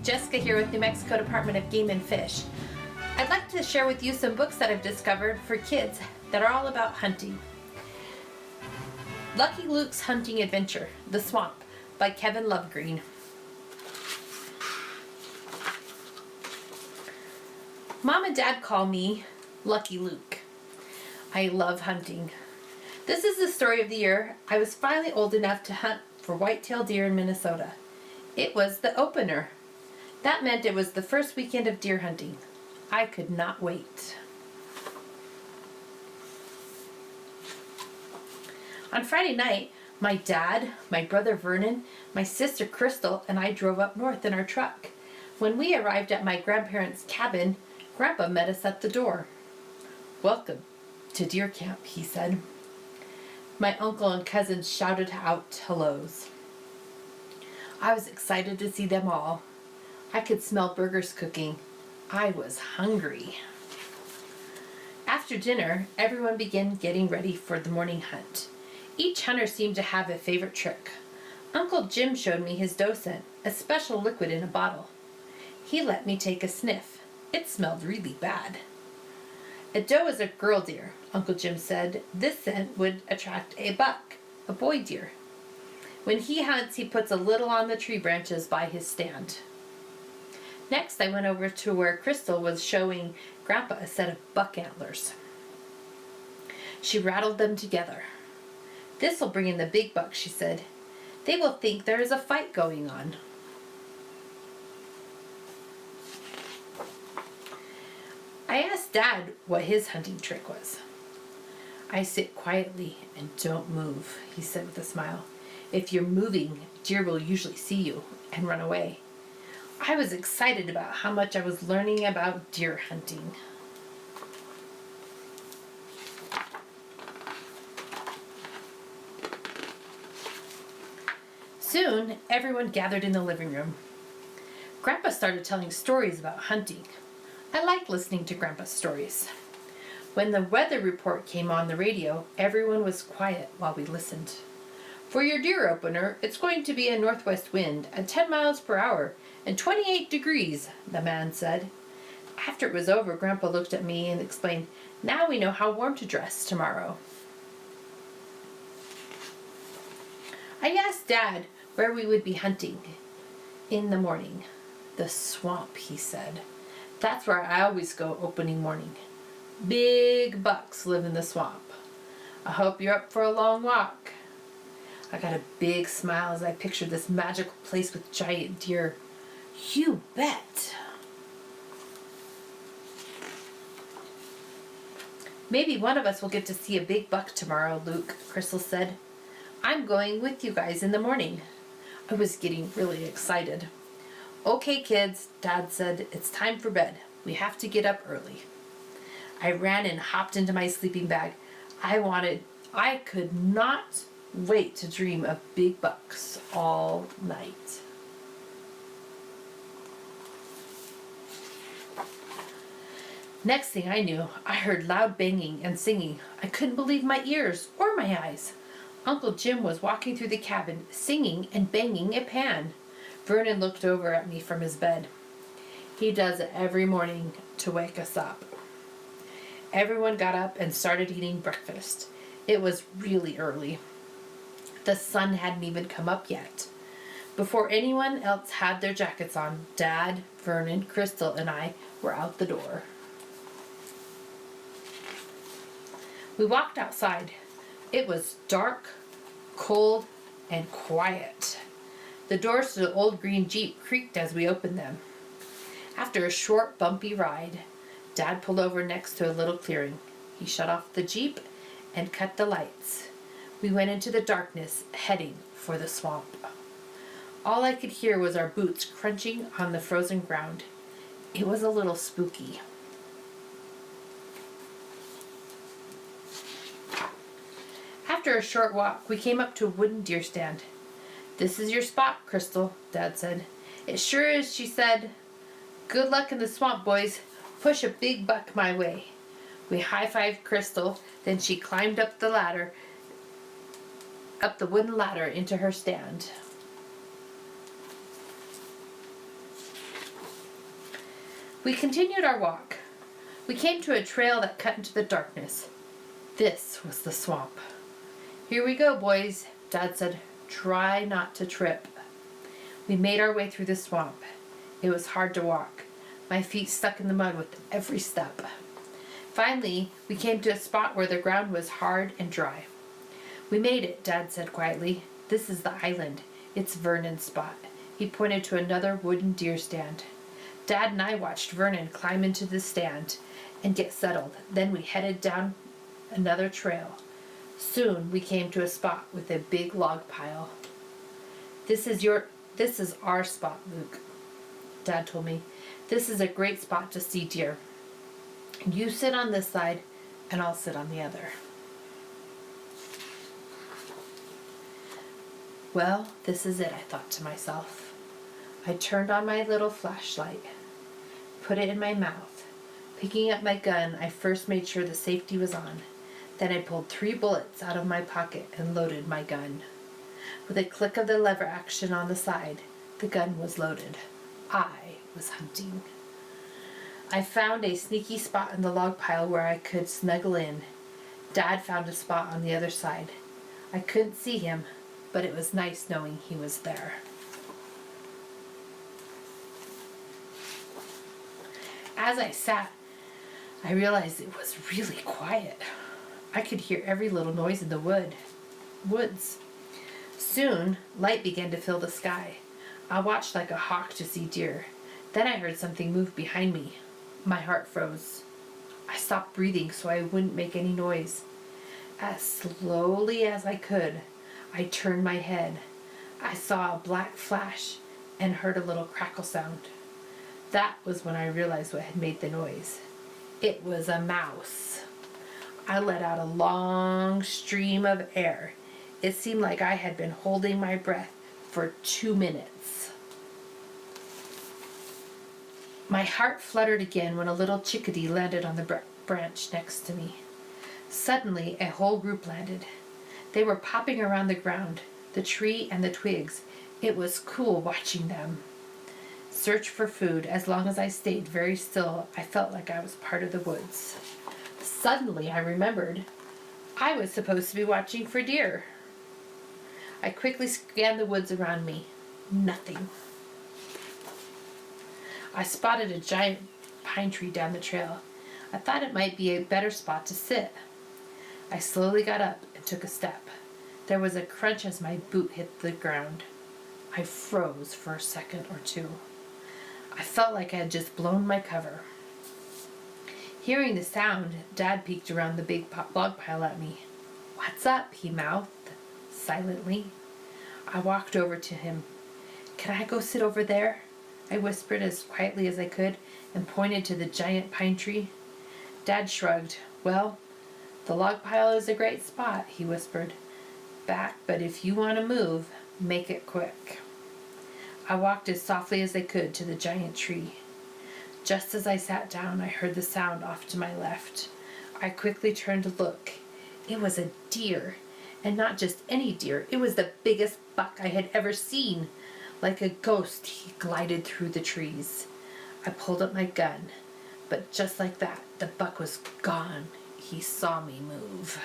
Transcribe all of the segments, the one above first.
Jessica here with New Mexico Department of Game and Fish. I'd like to share with you some books that I've discovered for kids that are all about hunting. Lucky Luke's Hunting Adventure, The Swamp by Kevin Lovegreen. Mom and Dad call me Lucky Luke. I love hunting. This is the story of the year I was finally old enough to hunt for white-tailed deer in Minnesota. It was the opener. That meant it was the first weekend of deer hunting. I could not wait. On Friday night, my dad, my brother Vernon, my sister Crystal, and I drove up north in our truck. When we arrived at my grandparents' cabin, Grandpa met us at the door. "Welcome to deer camp," he said. My uncle and cousins shouted out hellos. I was excited to see them all. I could smell burgers cooking. I was hungry. After dinner, everyone began getting ready for the morning hunt. Each hunter seemed to have a favorite trick. Uncle Jim showed me his doe scent, a special liquid in a bottle. He let me take a sniff. It smelled really bad. "A doe is a girl deer," Uncle Jim said. "This scent would attract a buck, a boy deer. When he hunts, he puts a little on the tree branches by his stand." Next, I went over to where Crystal was showing Grandpa a set of buck antlers. She rattled them together. "This'll bring in the big bucks," she said. "They will think there is a fight going on." I asked Dad what his hunting trick was. "I sit quietly and don't move," he said with a smile. "If you're moving, deer will usually see you and run away." I was excited about how much I was learning about deer hunting. Soon, everyone gathered in the living room. Grandpa started telling stories about hunting. I liked listening to Grandpa's stories. When the weather report came on the radio, everyone was quiet while we listened. "For your deer opener, it's going to be a northwest wind at 10 miles per hour and 28 degrees, the man said. After it was over, Grandpa looked at me and explained, "Now we know how warm to dress tomorrow." I asked Dad where we would be hunting in the morning. "The swamp," he said. "That's where I always go opening morning. Big bucks live in the swamp. I hope you're up for a long walk." I got a big smile as I pictured this magical place with giant deer. "You bet." "Maybe one of us will get to see a big buck tomorrow, Luke," Crystal said. "I'm going with you guys in the morning." I was getting really excited. "Okay, kids," Dad said, "it's time for bed. We have to get up early." I ran and hopped into my sleeping bag. I could not wait to dream of big bucks all night. Next thing I knew, I heard loud banging and singing. I couldn't believe my ears or my eyes. Uncle Jim was walking through the cabin, singing and banging a pan. Vernon looked over at me from his bed. He does it every morning to wake us up. Everyone got up and started eating breakfast. It was really early. The sun hadn't even come up yet. Before anyone else had their jackets on, Dad, Vernon, Crystal, and I were out the door. We walked outside. It was dark, cold, and quiet. The doors to the old green Jeep creaked as we opened them. After a short, bumpy ride, Dad pulled over next to a little clearing. He shut off the Jeep and cut the lights. We went into the darkness, heading for the swamp. All I could hear was our boots crunching on the frozen ground. It was a little spooky. After a short walk, we came up to a wooden deer stand. "This is your spot, Crystal," Dad said. "It sure is," she said. "Good luck in the swamp, boys. Push a big buck my way." We high-fived Crystal, then she climbed up the wooden ladder into her stand. We continued our walk. We came to a trail that cut into the darkness. This was the swamp. "Here we go, boys," Dad said. "Try not to trip." We made our way through the swamp. It was hard to walk. My feet stuck in the mud with every step. Finally, we came to a spot where the ground was hard and dry. "We made it," Dad said quietly. "This is the island. It's Vernon's spot." He pointed to another wooden deer stand. Dad and I watched Vernon climb into the stand and get settled. Then we headed down another trail. Soon we came to a spot with a big log pile. This is our spot, Luke," Dad told me. "This is a great spot to see deer. You sit on this side and I'll sit on the other." Well, this is it, I thought to myself. I turned on my little flashlight, put it in my mouth. Picking up my gun, I first made sure the safety was on. Then I pulled 3 bullets out of my pocket and loaded my gun. With a click of the lever action on the side, the gun was loaded. I was hunting. I found a sneaky spot in the log pile where I could snuggle in. Dad found a spot on the other side. I couldn't see him, but it was nice knowing he was there. As I sat, I realized it was really quiet. I could hear every little noise in the woods. Soon, light began to fill the sky. I watched like a hawk to see deer. Then I heard something move behind me. My heart froze. I stopped breathing so I wouldn't make any noise. As slowly as I could, I turned my head. I saw a black flash and heard a little crackle sound. That was when I realized what had made the noise. It was a mouse. I let out a long stream of air. It seemed like I had been holding my breath for 2 minutes. My heart fluttered again when a little chickadee landed on the branch next to me. Suddenly, a whole group landed. They were popping around the ground, the tree and the twigs. It was cool watching them search for food. As long as I stayed very still, I felt like I was part of the woods. Suddenly, I remembered I was supposed to be watching for deer. I quickly scanned the woods around me. Nothing. I spotted a giant pine tree down the trail. I thought it might be a better spot to sit. I slowly got up and took a step. There was a crunch as my boot hit the ground. I froze for a second or two. I felt like I had just blown my cover. Hearing the sound, Dad peeked around the big log pile at me. "What's up?" he mouthed, silently. I walked over to him. "Can I go sit over there?" I whispered as quietly as I could and pointed to the giant pine tree. Dad shrugged. "Well, the log pile is a great spot," he whispered. "Back, but if you want to move, make it quick." I walked as softly as I could to the giant tree. Just as I sat down, I heard the sound off to my left. I quickly turned to look. It was a deer, and not just any deer. It was the biggest buck I had ever seen. Like a ghost, he glided through the trees. I pulled up my gun, but just like that, the buck was gone. He saw me move.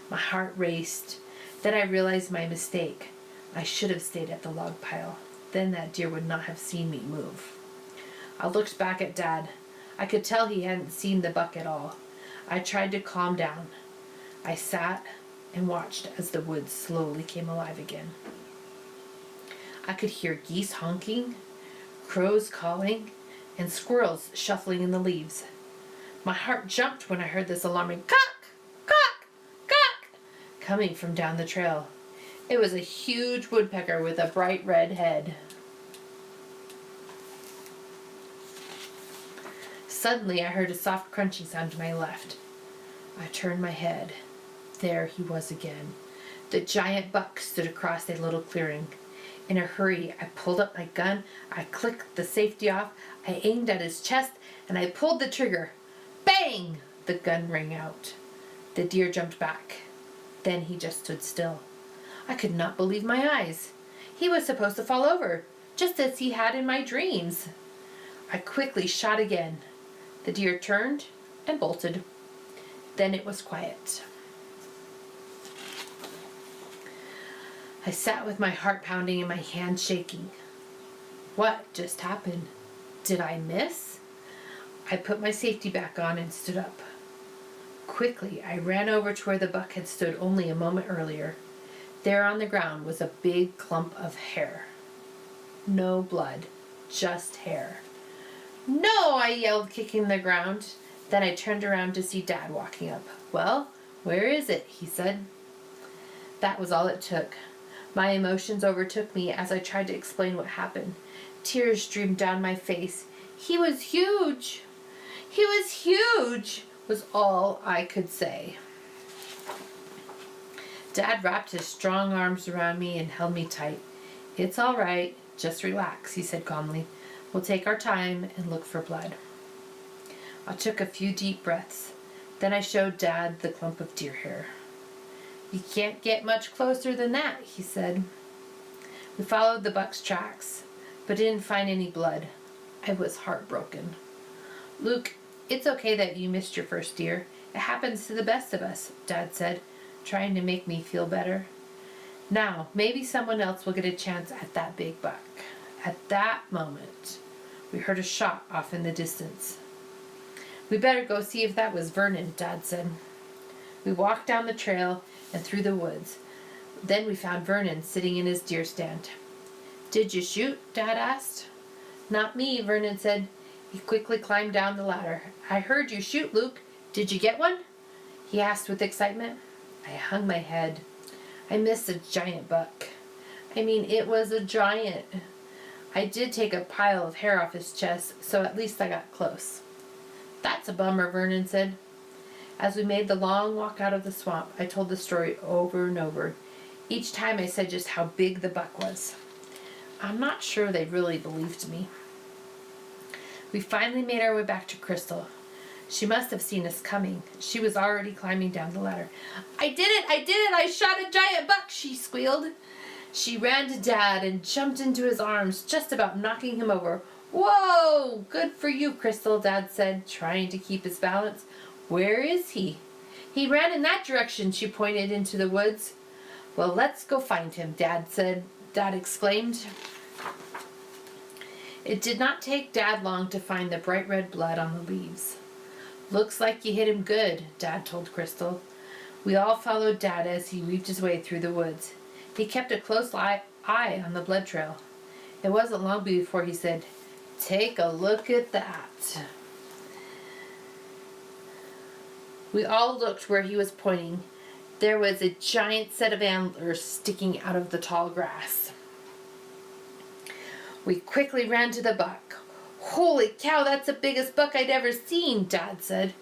My heart raced. Then I realized my mistake. I should have stayed at the log pile. Then that deer would not have seen me move. I looked back at Dad. I could tell he hadn't seen the buck at all. I tried to calm down. I sat and watched as the woods slowly came alive again. I could hear geese honking, crows calling, and squirrels shuffling in the leaves. My heart jumped when I heard this alarming cock, cock, cock coming from down the trail. It was a huge woodpecker with a bright red head. Suddenly, I heard a soft crunching sound to my left. I turned my head. There he was again. The giant buck stood across a little clearing. In a hurry, I pulled up my gun. I clicked the safety off. I aimed at his chest, and I pulled the trigger. Bang! The gun rang out. The deer jumped back. Then he just stood still. I could not believe my eyes. He was supposed to fall over, just as he had in my dreams. I quickly shot again. The deer turned and bolted. Then it was quiet. I sat with my heart pounding and my hands shaking. What just happened? Did I miss? I put my safety back on and stood up. Quickly, I ran over to where the buck had stood only a moment earlier. There on the ground was a big clump of hair. No blood, just hair. No, I yelled, kicking the ground. Then I turned around to see Dad walking up. Well, where is it? He said. That was all it took. My emotions overtook me as I tried to explain what happened. Tears streamed down my face. He was huge. He was huge, was all I could say. Dad wrapped his strong arms around me and held me tight. It's all right. Just relax, he said calmly. We'll take our time and look for blood. I took a few deep breaths. Then I showed Dad the clump of deer hair. You can't get much closer than that, he said. We followed the buck's tracks, but didn't find any blood. I was heartbroken. Luke, it's okay that you missed your first deer. It happens to the best of us, Dad said, trying to make me feel better. Now, maybe someone else will get a chance at that big buck. At that moment, we heard a shot off in the distance. We better go see if that was Vernon, Dad said. We walked down the trail and through the woods. Then we found Vernon sitting in his deer stand. Did you shoot? Dad asked. Not me, Vernon said. He quickly climbed down the ladder. I heard you shoot, Luke. Did you get one? He asked with excitement. I hung my head. I missed a giant buck. I mean, it was a giant. I did take a pile of hair off his chest, so at least I got close. That's a bummer, Vernon said. As we made the long walk out of the swamp, I told the story over and over. Each time I said just how big the buck was. I'm not sure they really believed me. We finally made our way back to Crystal. She must have seen us coming. She was already climbing down the ladder. I did it! I shot a giant buck, she squealed. She ran to Dad and jumped into his arms, just about knocking him over. Whoa! Good for you, Crystal, Dad said, trying to keep his balance. Where is he? He ran in that direction, she pointed into the woods. Well, let's go find him, Dad exclaimed. It did not take Dad long to find the bright red blood on the leaves. Looks like you hit him good, Dad told Crystal. We all followed Dad as he weaved his way through the woods. He kept a close eye on the blood trail. It wasn't long before he said, Take a look at that. We all looked where he was pointing. There was a giant set of antlers sticking out of the tall grass. We quickly ran to the buck. Holy cow, that's the biggest buck I'd ever seen, Dad said.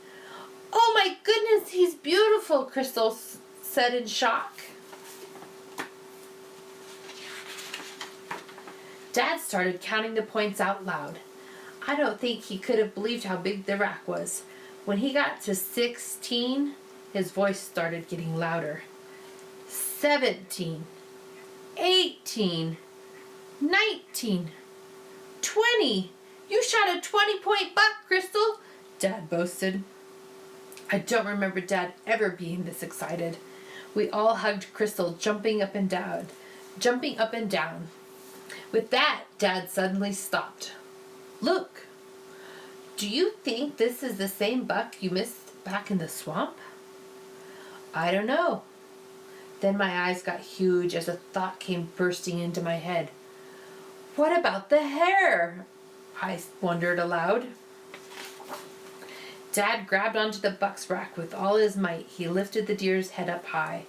Oh my goodness, he's beautiful, Crystal said in shock. Dad started counting the points out loud. I don't think he could have believed how big the rack was. When he got to 16, his voice started getting louder. 17, 18, 19, 20. You shot a 20-point buck, Crystal, Dad boasted. I don't remember Dad ever being this excited. We all hugged Crystal, jumping up and down. With that, Dad suddenly stopped. Look, do you think this is the same buck you missed back in the swamp? I don't know. Then my eyes got huge as a thought came bursting into my head. What about the hair? I wondered aloud. Dad grabbed onto the buck's rack with all his might. He lifted the deer's head up high.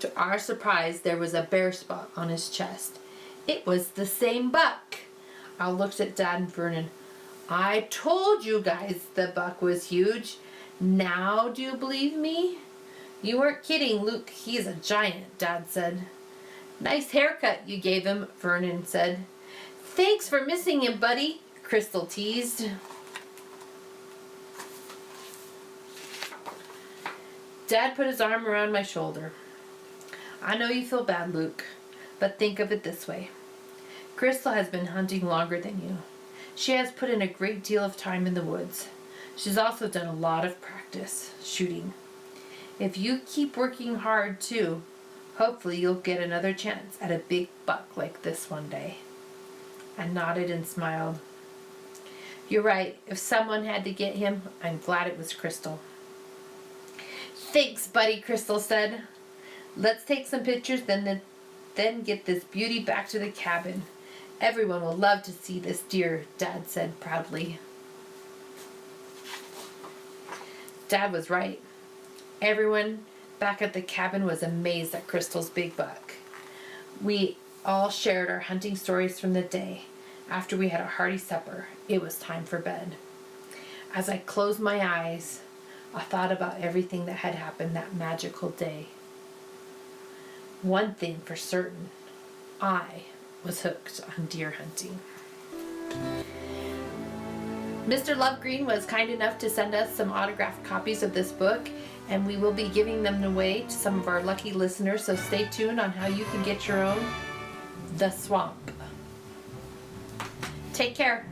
To our surprise, there was a bare spot on his chest. It was the same buck. I looked at Dad and Vernon. I told you guys the buck was huge. Now do you believe me? You weren't kidding, Luke. He's a giant, Dad said. Nice haircut you gave him, Vernon said. Thanks for missing him, buddy, Crystal teased. Dad put his arm around my shoulder. I know you feel bad, Luke, but think of it this way. Crystal has been hunting longer than you. She has put in a great deal of time in the woods. She's also done a lot of practice shooting. If you keep working hard too, hopefully you'll get another chance at a big buck like this one day." I nodded and smiled. "You're right. If someone had to get him, I'm glad it was Crystal." "Thanks, buddy," Crystal said. "Let's take some pictures, then get this beauty back to the cabin. Everyone will love to see this deer," Dad said proudly. Dad was right. Everyone back at the cabin was amazed at Crystal's big buck. We all shared our hunting stories from the day. After we had a hearty supper, it was time for bed. As I closed my eyes, I thought about everything that had happened that magical day. One thing for certain, I was hooked on deer hunting. Mr. Lovegreen was kind enough to send us some autographed copies of this book, and we will be giving them away to some of our lucky listeners, so stay tuned on how you can get your own The Swamp. Take care.